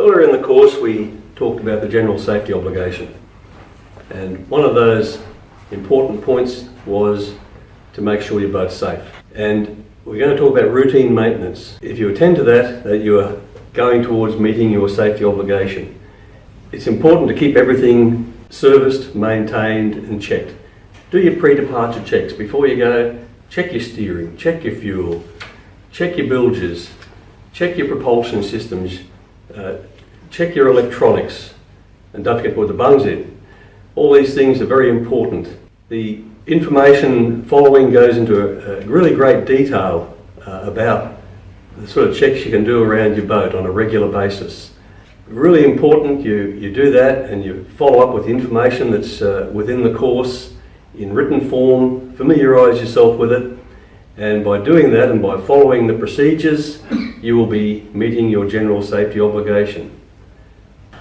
Earlier in the course we talked about the general safety obligation, and one of those important points was to make sure your boat's safe. And we're going to talk about routine maintenance. If you attend to that you are going towards meeting your safety obligation. It's important to keep everything serviced, maintained and checked. Do your pre-departure checks. Before you go, check your steering, check your fuel, check your bilges, check your propulsion systems, check your electronics, and don't forget to put the bungs in. All these things are very important. The information following goes into a really great detail about the sort of checks you can do around your boat on a regular basis. Really important you do that and you follow up with the information that's within the course in written form, familiarise yourself with it, and by doing that and by following the procedures you will be meeting your general safety obligation.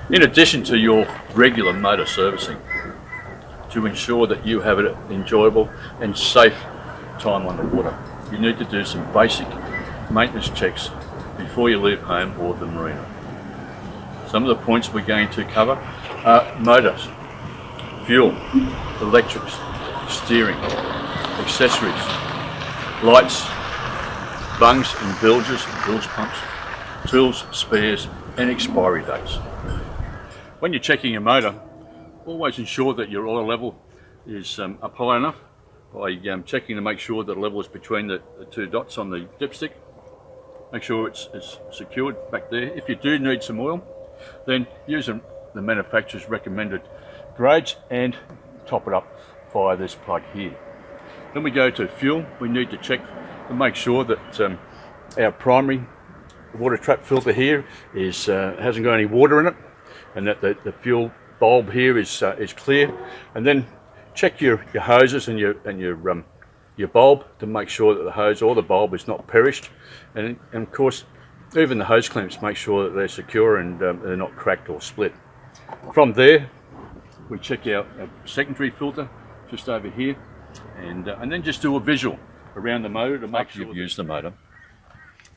In addition to your regular motor servicing, to ensure that you have an enjoyable and safe time on the water, you need to do some basic maintenance checks before you leave home or the marina. Some of the points we're going to cover are motors, fuel, electrics, steering, accessories, lights, bungs and bilges and bilge pumps, tools, spares and expiry dates. When you're checking your motor, always ensure that your oil level is up high enough by checking to make sure that the level is between the two dots on the dipstick. Make sure it's secured back there. If you do need some oil, then use the manufacturer's recommended grades and top it up via this plug here. Then we go to fuel. We need to check to make sure that our primary water trap filter here hasn't got any water in it, and that the fuel bulb here is clear. And then check your hoses and your bulb to make sure that the hose or the bulb is not perished, and of course even the hose clamps, make sure that they're secure and they're not cracked or split. From there we check our secondary filter just over here, and then just do a visual around the motor to make sure you've used the motor.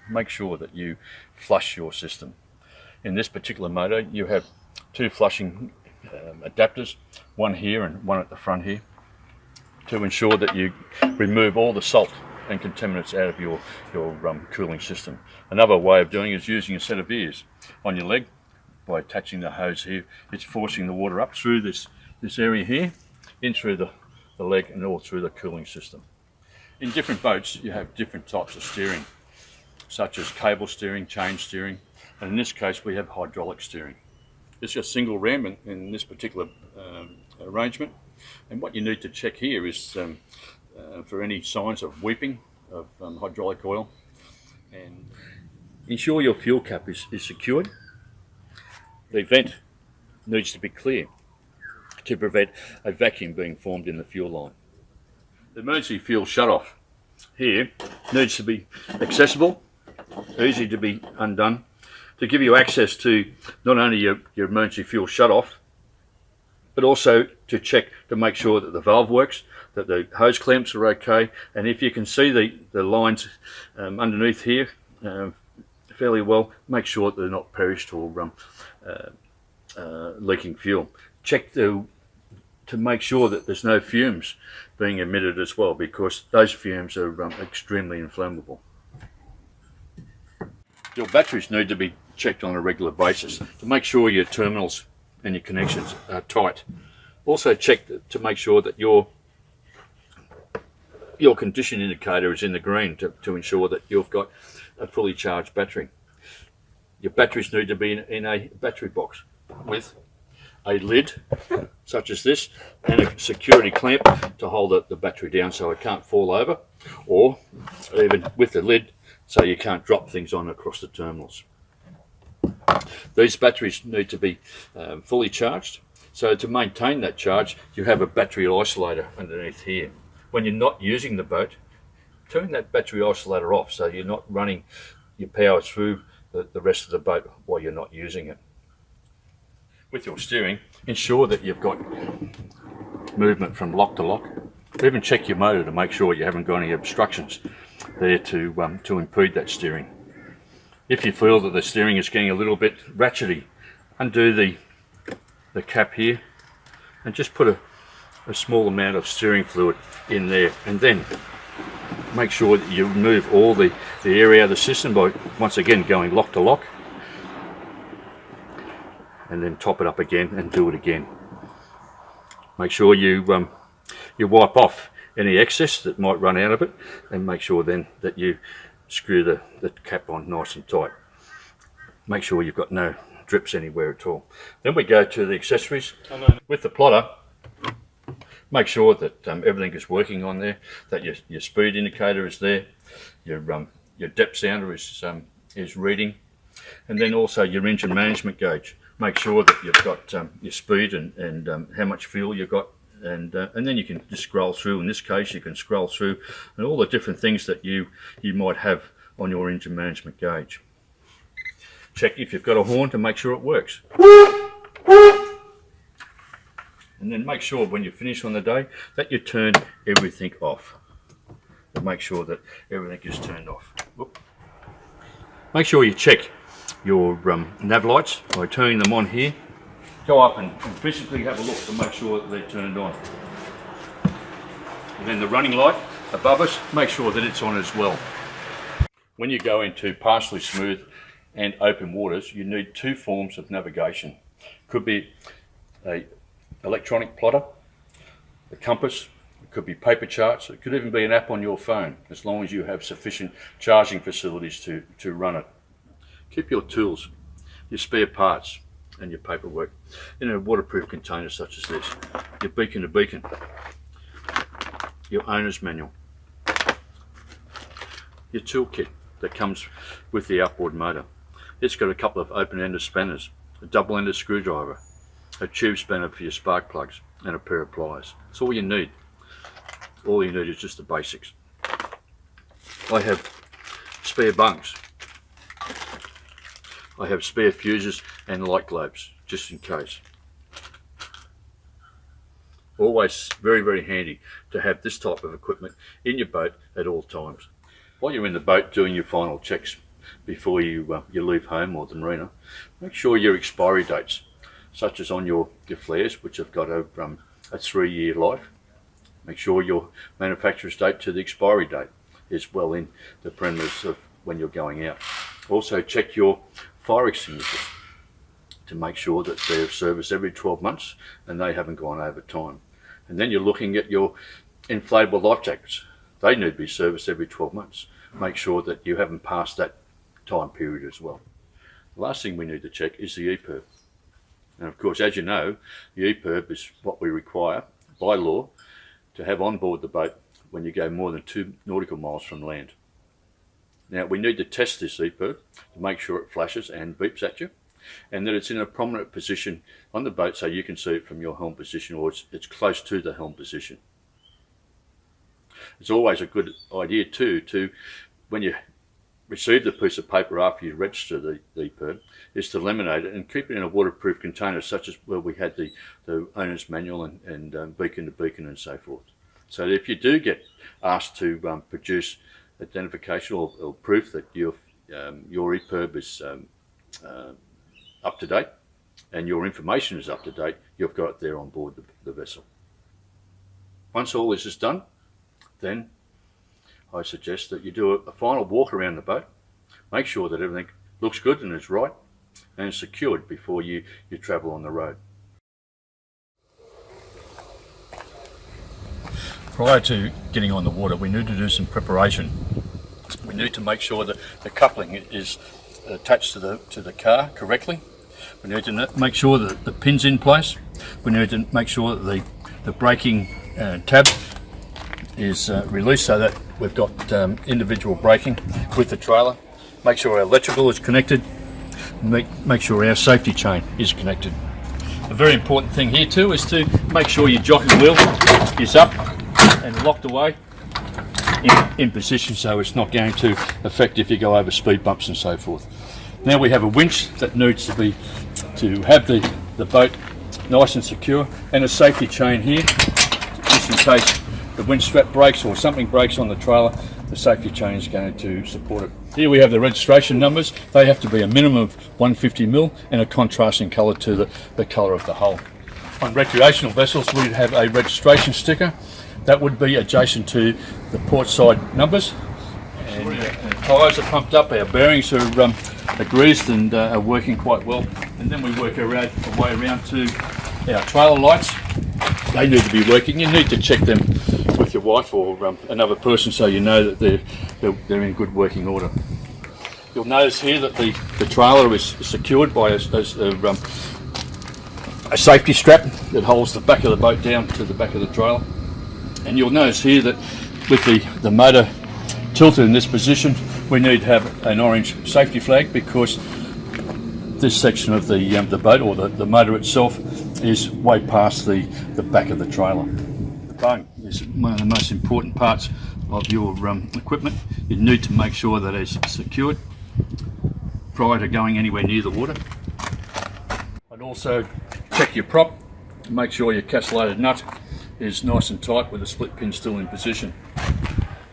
Make sure that you flush your system. In this particular motor you have two flushing adapters, one here and one at the front here, to ensure that you remove all the salt and contaminants out of your cooling system. Another way of doing it is using a set of ears on your leg. By attaching the hose here, it's forcing the water up through this area here, in through the leg and all through the cooling system. In different boats you have different types of steering, such as cable steering, chain steering, and in this case we have hydraulic steering. It's a single ram in this particular arrangement, and what you need to check here is for any signs of weeping of hydraulic oil, and ensure your fuel cap is secured. The vent needs to be clear to prevent a vacuum being formed in the fuel line. The emergency fuel shutoff here needs to be accessible, easy to be undone, to give you access to not only your emergency fuel shutoff, but also to check to make sure that the valve works, that the hose clamps are okay, and if you can see the lines underneath here fairly well, make sure that they're not perished or leaking fuel. Check to make sure that there's no fumes being emitted as well, because those fumes are extremely inflammable. Your batteries need to be checked on a regular basis to make sure your terminals and your connections are tight. Also check to make sure that your condition indicator is in the green to ensure that you've got a fully charged battery. Your batteries need to be in a battery box with a lid such as this and a security clamp to hold the battery down so it can't fall over, or even with the lid so you can't drop things on across the terminals. These batteries need to be fully charged, so to maintain that charge you have a battery isolator underneath here. When you're not using the boat, turn that battery isolator off so you're not running your power through the rest of the boat while you're not using it. With your steering, ensure that you've got movement from lock to lock. Even check your motor to make sure you haven't got any obstructions there to impede that steering. If you feel that the steering is getting a little bit ratchety, undo the cap here and just put a small amount of steering fluid in there, and then make sure that you remove all the air out of the system by once again going lock to lock, and then top it up again and do it again. Make sure you wipe off any excess that might run out of it, and make sure then that you screw the cap on nice and tight. Make sure you've got no drips anywhere at all. Then we go to the accessories. With the plotter, make sure that everything is working on there, that your speed indicator is there, your depth sounder is reading, and then also your engine management gauge. Make sure that you've got your speed and how much fuel you've got, and then you can just scroll through. In this case, you can scroll through and all the different things that you might have on your engine management gauge. Check if you've got a horn to make sure it works. And then make sure when you finish on the day that you turn everything off. And make sure that everything is turned off. Whoop. Make sure you check your nav lights by turning them on here. Go up and physically have a look to make sure that they're turned on. And then the running light above us, make sure that it's on as well. When you go into partially smooth and open waters, you need two forms of navigation. Could be a electronic plotter, a compass, it could be paper charts, it could even be an app on your phone, as long as you have sufficient charging facilities to run it. Keep your tools, your spare parts and your paperwork in a waterproof container such as this. Your beacon to beacon, your owner's manual, your toolkit that comes with the outboard motor. It's got a couple of open-ended spanners, a double-ended screwdriver, a tube spanner for your spark plugs, and a pair of pliers. That's all you need. All you need is just the basics. I have spare bungs. I have spare fuses and light globes, just in case. Always very, very handy to have this type of equipment in your boat at all times. While you're in the boat doing your final checks before you leave home or the marina, make sure your expiry dates, such as on your flares, which have got a 3-year life. Make sure your manufacturer's date to the expiry date is well in the parameters of when you're going out. Also check your fire extinguishers to make sure that they're serviced every 12 months and they haven't gone over time. And then you're looking at your inflatable life jackets. They need to be serviced every 12 months. Make sure that you haven't passed that time period as well. The last thing we need to check is the EPIRB. And of course, as you know, the EPIRB is what we require by law to have on board the boat when you go more than 2 nautical miles from land. Now, we need to test this EPIRB to make sure it flashes and beeps at you, and that it's in a prominent position on the boat so you can see it from your helm position, or it's close to the helm position. It's always a good idea too to, when you receive the piece of paper after you register the EPIRB, is to laminate it and keep it in a waterproof container, such as where we had the owner's manual and beacon to beacon and so forth. So that if you do get asked to produce identification or proof that your EPIRB is up to date and your information is up to date, you've got it there on board the vessel. Once all this is done, then I suggest that you do a final walk around the boat, make sure that everything looks good and is right and secured before you travel on the road. Prior to getting on the water, we need to do some preparation. We need to make sure that the coupling is attached to the car correctly. We need to make sure that the pin's in place. We need to make sure that the braking tab is released so that we've got individual braking with the trailer. Make sure our electrical is connected. Make sure our safety chain is connected. A very important thing here too is to make sure your jockey wheel is up and locked away in position, so it's not going to affect if you go over speed bumps and so forth. Now we have a winch that needs to have the boat nice and secure, and a safety chain here just in case the wind strap breaks or something breaks on the trailer, the safety chain is going to support it. Here we have the registration numbers. They have to be a minimum of 150mm and a contrasting colour to the colour of the hull. On recreational vessels, we'd have a registration sticker that would be adjacent to the port side numbers. And the tyres are pumped up, our bearings are greased and are working quite well. And then we work our way around to our trailer lights. They need to be working. You need to check them with your wife or another person so you know that they're in good working order. You'll notice here that the trailer is secured by a safety strap that holds the back of the boat down to the back of the trailer. And you'll notice here that with the motor tilted in this position, we need to have an orange safety flag because this section of the boat or the motor itself is way past the back of the trailer. The bung is one of the most important parts of your equipment. You need to make sure that it's secured prior to going anywhere near the water. I'd also check your prop, make sure your castellated nut is nice and tight with the split pin still in position.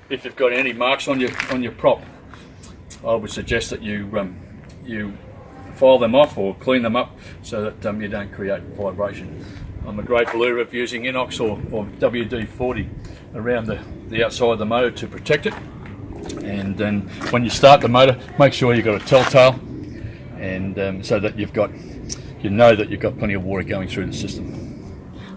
If you've got any marks on your prop, I would suggest that you file them off or clean them up so that you don't create vibration. I'm a great believer of using inox or WD-40 around the outside of the motor to protect it. And then when you start the motor, make sure you've got a telltale, and so that you know that you've got plenty of water going through the system.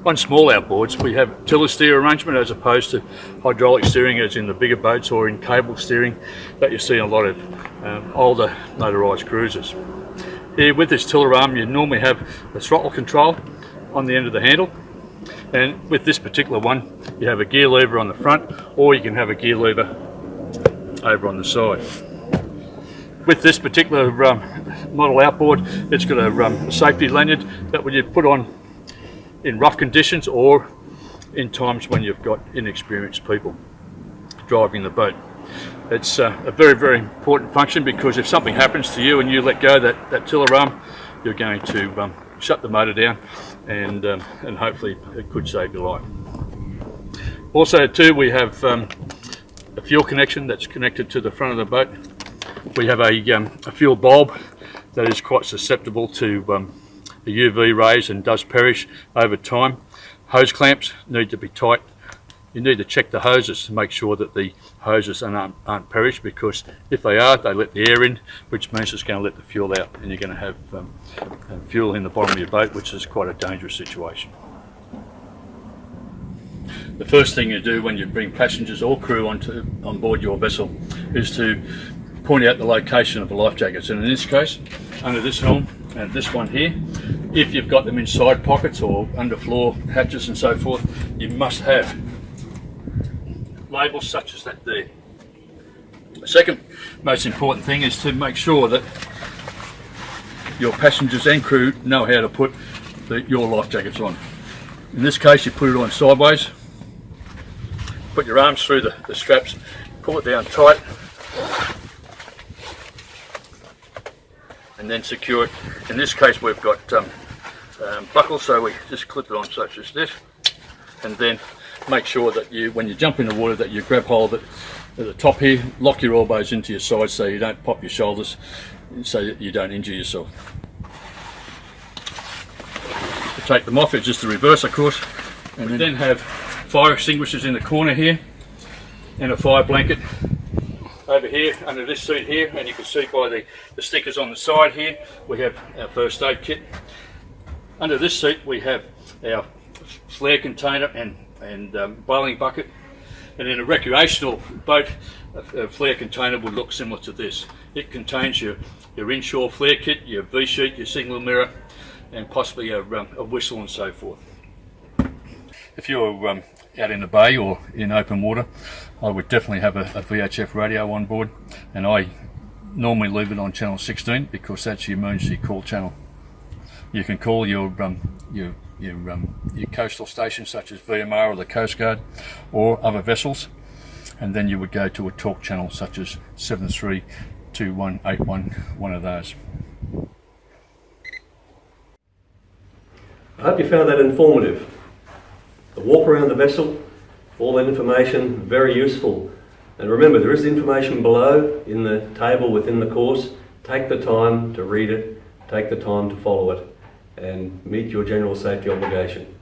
On small outboards, we have tiller steer arrangement as opposed to hydraulic steering as in the bigger boats or in cable steering that you see in a lot of older motorised cruisers. Here with this tiller arm, you normally have a throttle control on the end of the handle, and with this particular one you have a gear lever on the front, or you can have a gear lever over on the side. With this particular model outboard, it's got a safety lanyard that you put on in rough conditions or in times when you've got inexperienced people driving the boat. It's a very, very important function because if something happens to you and you let go that tiller arm, you're going to shut the motor down, and hopefully it could save your life. Also too, we have a fuel connection that's connected to the front of the boat. We have a fuel bulb that is quite susceptible to the UV rays and does perish over time. Hose clamps need to be tight. You need to check the hoses to make sure that the hoses aren't perished, because if they are, they let the air in, which means it's going to let the fuel out, and you're going to have fuel in the bottom of your boat, which is quite a dangerous situation. The first thing you do when you bring passengers or crew on board your vessel is to point out the location of the life jackets, and in this case, under this helm and this one here, if you've got them in side pockets or underfloor hatches and so forth, you must have labels such as that there. The second most important thing is to make sure that your passengers and crew know how to put your life jackets on. In this case, you put it on sideways, put your arms through the straps, pull it down tight, and then secure it. In this case, we've got buckles, so we just clip it on such as this, and then make sure that when you jump in the water, that you grab hold of it at the top here, lock your elbows into your sides so you don't pop your shoulders, so that you don't injure yourself. To take them off, it's just the reverse, of course, and then have fire extinguishers in the corner here, and a fire blanket over here under this seat here, and you can see by the stickers on the side here, we have our first aid kit. Under this seat we have our flare container and boiling bucket, and in a recreational boat, a flare container would look similar to this. It contains your inshore flare kit, your V-sheet, your signal mirror, and possibly a whistle and so forth. If you're out in the bay or in open water, I would definitely have a VHF radio on board, and I normally leave it on channel 16 because that's your emergency call channel. You can call your coastal stations such as VMR or the Coast Guard or other vessels, and then you would go to a talk channel such as 732181, one of those. I hope you found that informative. A walk around the vessel All that information, very useful. And remember, there is information below in the table within the course. Take the time to read it, take the time to follow it, and meet your general safety obligation.